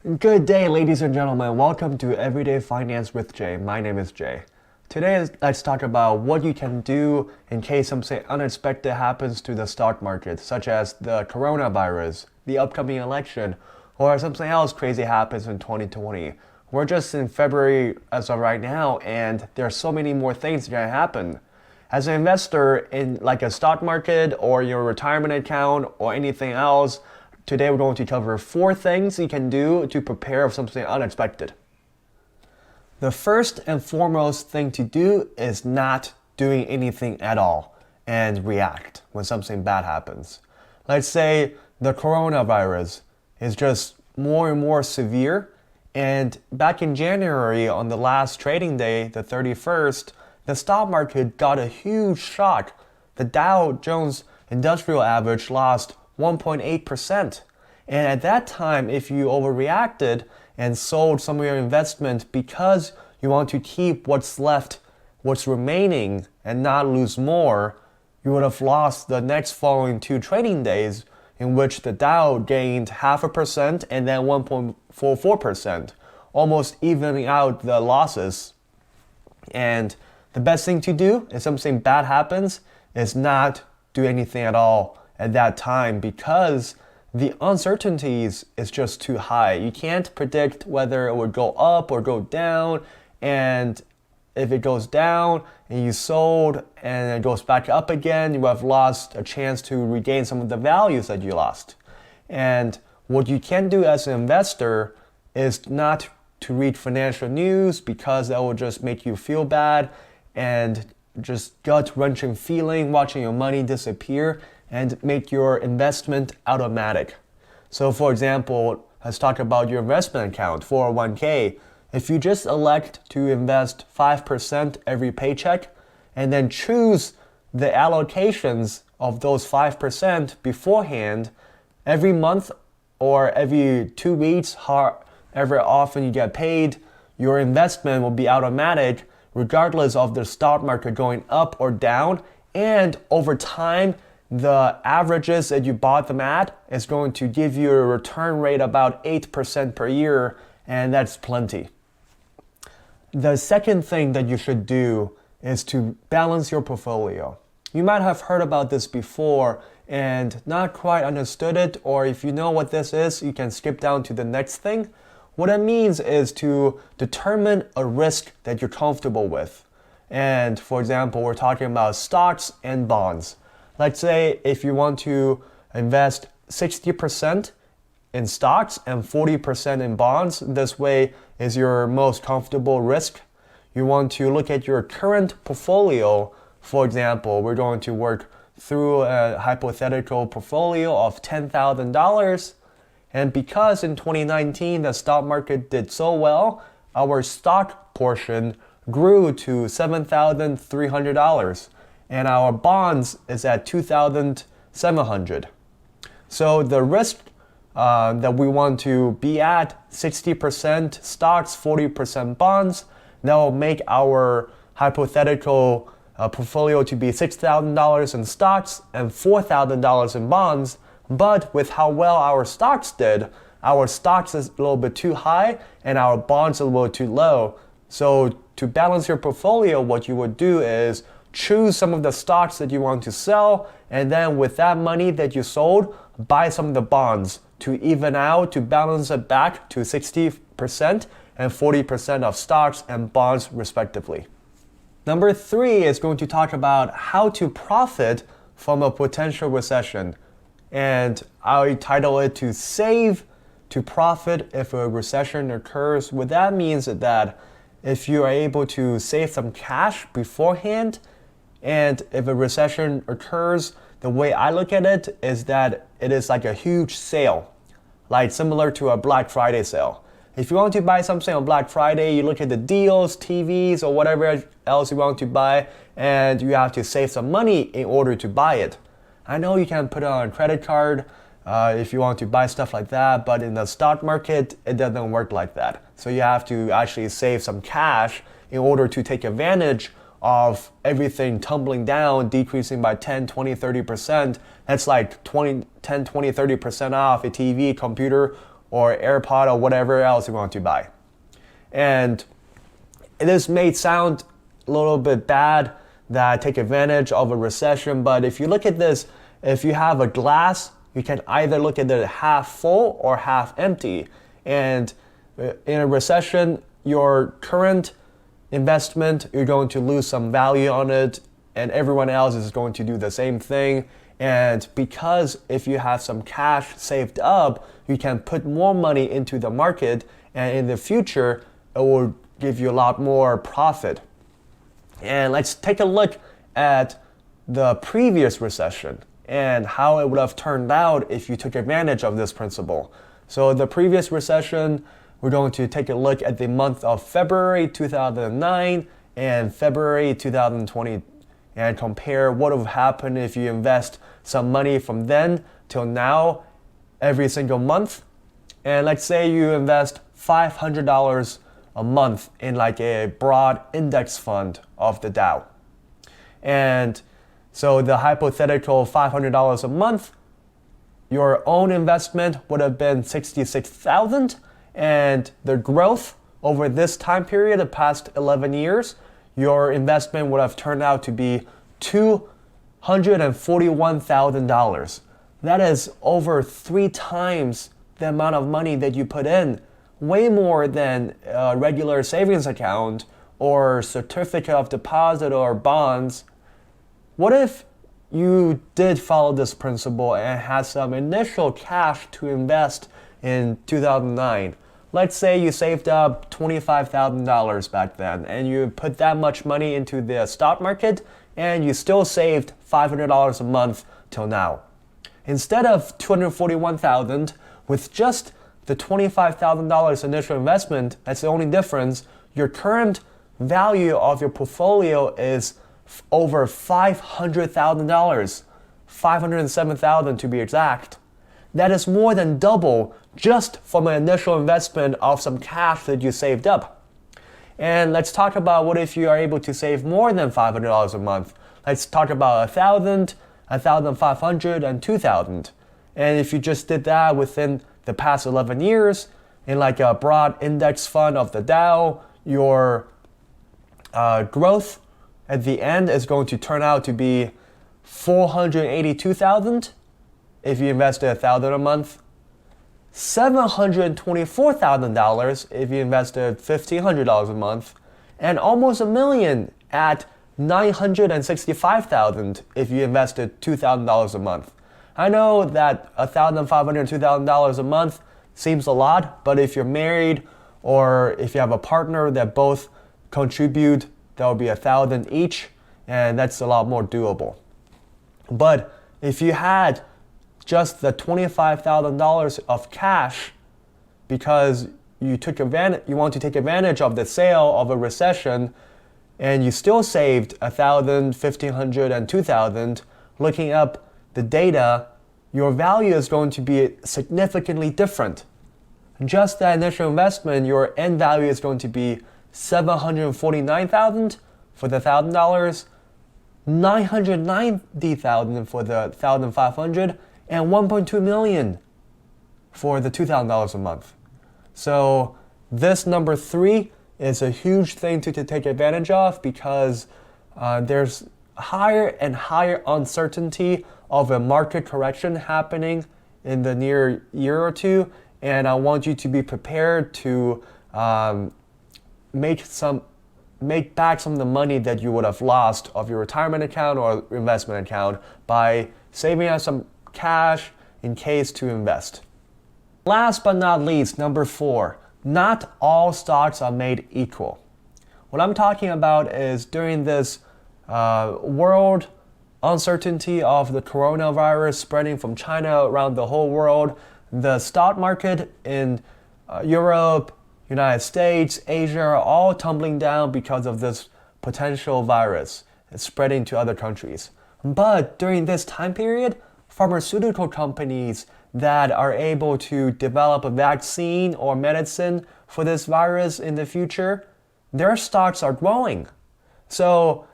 Good day, ladies and gentlemen. Welcome to Everyday Finance with Jay. My name is Jay. Today, let's talk about what you can do in case something unexpected happens to the stock market, such as the coronavirus, the upcoming election, or something else crazy happens in 2020. We're just in February as of right now, and there are so many more things that can happen. As an investor in like a stock market or your retirement account or anything else, today we're going to cover 4 things you can do to prepare for something unexpected. The first and foremost thing to do is not doing anything at all and react when something bad happens. Let's say the coronavirus is just more and more severe, and back in January on the last trading day, the 31st, the stock market got a huge shock. The Dow Jones Industrial Average lost 1.8%. And at that time, if you overreacted and sold some of your investment because you want to keep what's left, what's remaining, and not lose more, you would have lost the next following 2 trading days in which the Dow gained 0.5% and then 1.44%, almost evening out the losses. And the best thing to do if something bad happens is not do anything at all at that time, because the uncertainties is just too high. You can't predict whether it would go up or go down, and if it goes down and you sold and it goes back up again, you have lost a chance to regain some of the values that you lost. And what you can do as an investor is not to read financial news, because that will just make you feel bad and just gut-wrenching feeling watching your money disappear and make your investment automatic. So for example, let's talk about your investment account, 401k. If you just elect to invest 5% every paycheck and then choose the allocations of those 5% beforehand, every month or every 2 weeks, however often you get paid, your investment will be automatic regardless of the stock market going up or down. And over time, the averages that you bought them at is going to give you a return rate about 8% per year, and that's plenty. The second thing that you should do is to balance your portfolio. You might have heard about this before and not quite understood it, or if you know what this is, you can skip down to the next thing. What it means is to determine a risk that you're comfortable with. And for example, we're talking about stocks and bonds. Let's say if you want to invest 60% in stocks and 40% in bonds, this way is your most comfortable risk. You want to look at your current portfolio. For example, we're going to work through a hypothetical portfolio of $10,000. And because in 2019 the stock market did so well, our stock portion grew to $7,300. And our bonds is at $2,700. So the risk that we want to be at, 60% stocks, 40% bonds, that will make our hypothetical portfolio to be $6,000 in stocks and $4,000 in bonds. But with how well our stocks did, our stocks is a little bit too high and our bonds a little too low. So to balance your portfolio, what you would do is choose some of the stocks that you want to sell, and then with that money that you sold, buy some of the bonds to even out, to balance it back to 60% and 40% of stocks and bonds respectively. Number 3 is going to talk about how to profit from a potential recession. And I title it to save to profit if a recession occurs. What that means is that if you are able to save some cash beforehand, and if a recession occurs, the way I look at it is that it is like a huge sale, like similar to a Black Friday sale. If you want to buy something on Black Friday, you look at the deals, TVs, or whatever else you want to buy, and you have to save some money in order to buy it. I know you can put it on a credit card if you want to buy stuff like that, but in the stock market, it doesn't work like that. So you have to actually save some cash in order to take advantage of everything tumbling down, decreasing by 10, 20, 30%. That's like 10, 20, 30% off a TV, computer, or AirPod or whatever else you want to buy. And this may sound a little bit bad that take advantage of a recession, but if you look at this, if you have a glass, you can either look at it half full or half empty. And in a recession, your current investment, you're going to lose some value on it, and everyone else is going to do the same thing. And because if you have some cash saved up, you can put more money into the market, and in the future, it will give you a lot more profit. And let's take a look at the previous recession and how it would have turned out if you took advantage of this principle. So the previous recession, we're going to take a look at the month of February 2009 and February 2020 and compare what would happen if you invest some money from then till now every single month. And let's say you invest $500 a month in like a broad index fund of the Dow. And so the hypothetical $500 a month, your own investment would have been $66,000, and the growth over this time period, the past 11 years, your investment would have turned out to be $241,000. That is over 3 times the amount of money that you put in, way more than a regular savings account or certificate of deposit or bonds. What if you did follow this principle and had some initial cash to invest in 2009? Let's say you saved up $25,000 back then and you put that much money into the stock market and you still saved $500 a month till now. Instead of $241,000, with just the $25,000 initial investment, that's the only difference, your current value of your portfolio is over $500,000, $507,000 to be exact. That is more than double just from an initial investment of some cash that you saved up. And let's talk about what if you are able to save more than $500 a month. Let's talk about $1,000, $1,500, and $2,000. And if you just did that within the past 11 years in like a broad index fund of the Dow, your growth at the end is going to turn out to be $482,000 if you invested $1,000 a month, $724,000 if you invested $1,500 a month, and almost $1 million at $965,000 if you invested $2,000 a month. I know that $1,500, $2,000 a month seems a lot, but if you're married or if you have a partner that both contribute, that would be $1,000 each, and that's a lot more doable. But if you had just the $25,000 of cash because you want to take advantage of the sale of a recession, and you still saved $1,000, $1,500, and $2,000, looking up the data, your value is going to be significantly different. Just that initial investment, your end value is going to be $749,000 for the $1,000, $990,000 for the $1,500, and $1.2 million for the $2,000 a month. So this number 3 is a huge thing to take advantage of because there's higher and higher uncertainty of a market correction happening in the near year or two, and I want you to be prepared to make back some of the money that you would have lost of your retirement account or investment account by saving up some cash in case to invest. Last but not least, number 4, not all stocks are made equal. What I'm talking about is during this world uncertainty of the coronavirus spreading from China around the whole world, the stock market in Europe, United States, Asia are all tumbling down because of this potential virus. It's spreading to other countries. But during this time period, pharmaceutical companies that are able to develop a vaccine or medicine for this virus in the future, their stocks are growing. So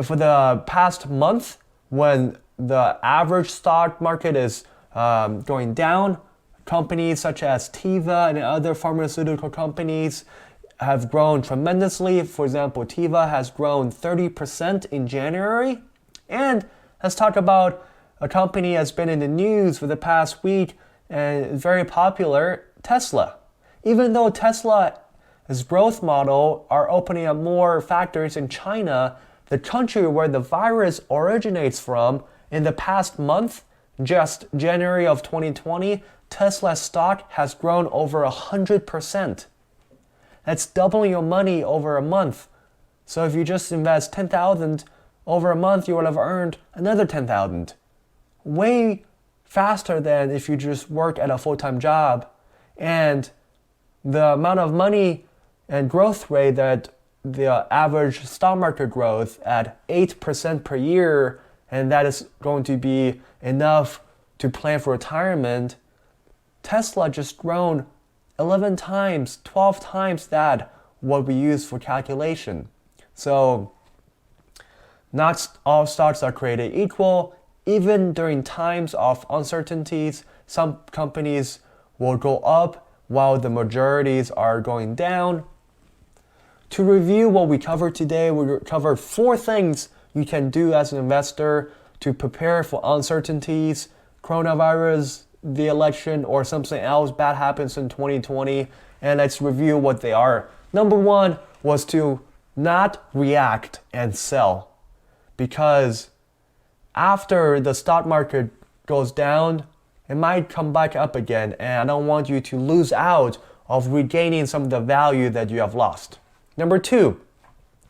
for the past month, when the average stock market is going down companies such as Teva and other pharmaceutical companies have grown tremendously. For example, Teva has grown 30% in January. And let's talk about a company that's been in the news for the past week and very popular, Tesla. Even though Tesla's growth model are opening up more factories in China, the country where the virus originates from, in the past month, just January of 2020, Tesla stock has grown over 100%. That's doubling your money over a month. So if you just invest 10,000 over a month, you will have earned another 10,000. Way faster than if you just work at a full-time job. And the amount of money and growth rate that the average stock market growth at 8% per year, and that is going to be enough to plan for retirement, Tesla just grown 11 times, 12 times that what we use for calculation. So not all stocks are created equal. Even during times of uncertainties, some companies will go up while the majorities are going down. To review what we covered today, we covered 4 things you can do as an investor to prepare for uncertainties, coronavirus, the election, or something else bad happens in 2020. And let's review what they are. Number 1 was to not react and sell. Because after the stock market goes down, it might come back up again, and I don't want you to lose out of regaining some of the value that you have lost. Number 2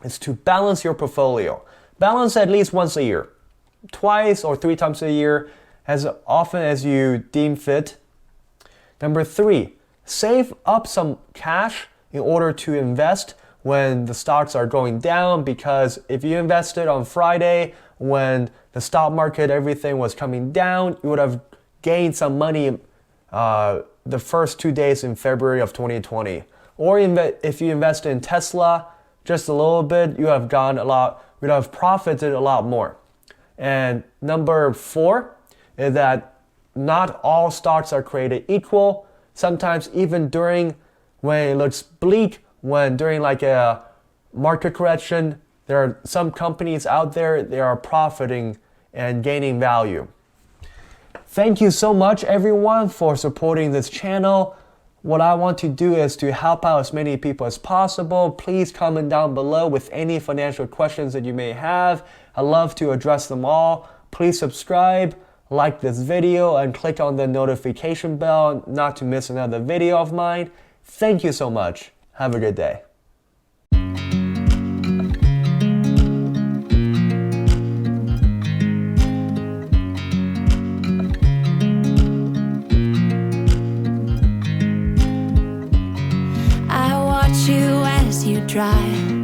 is to balance your portfolio. Balance at least once a year, twice or 3 times a year, as often as you deem fit. Number 3, save up some cash in order to invest when the stocks are going down, because if you invested on Friday when the stock market, everything was coming down, you would have gained some money the first 2 days in February of 2020. Or if you invest in Tesla just a little bit, you would have profited a lot more. And number 4 is that not all stocks are created equal. Sometimes even when it looks bleak, during like a market correction, there are some companies out there, they are profiting and gaining value. Thank you so much everyone for supporting this channel. What I want to do is to help out as many people as possible. Please comment down below with any financial questions that you may have. I love to address them all. Please subscribe, like this video, and click on the notification bell not to miss another video of mine. Thank you so much. Have a good day. I watch you as you drive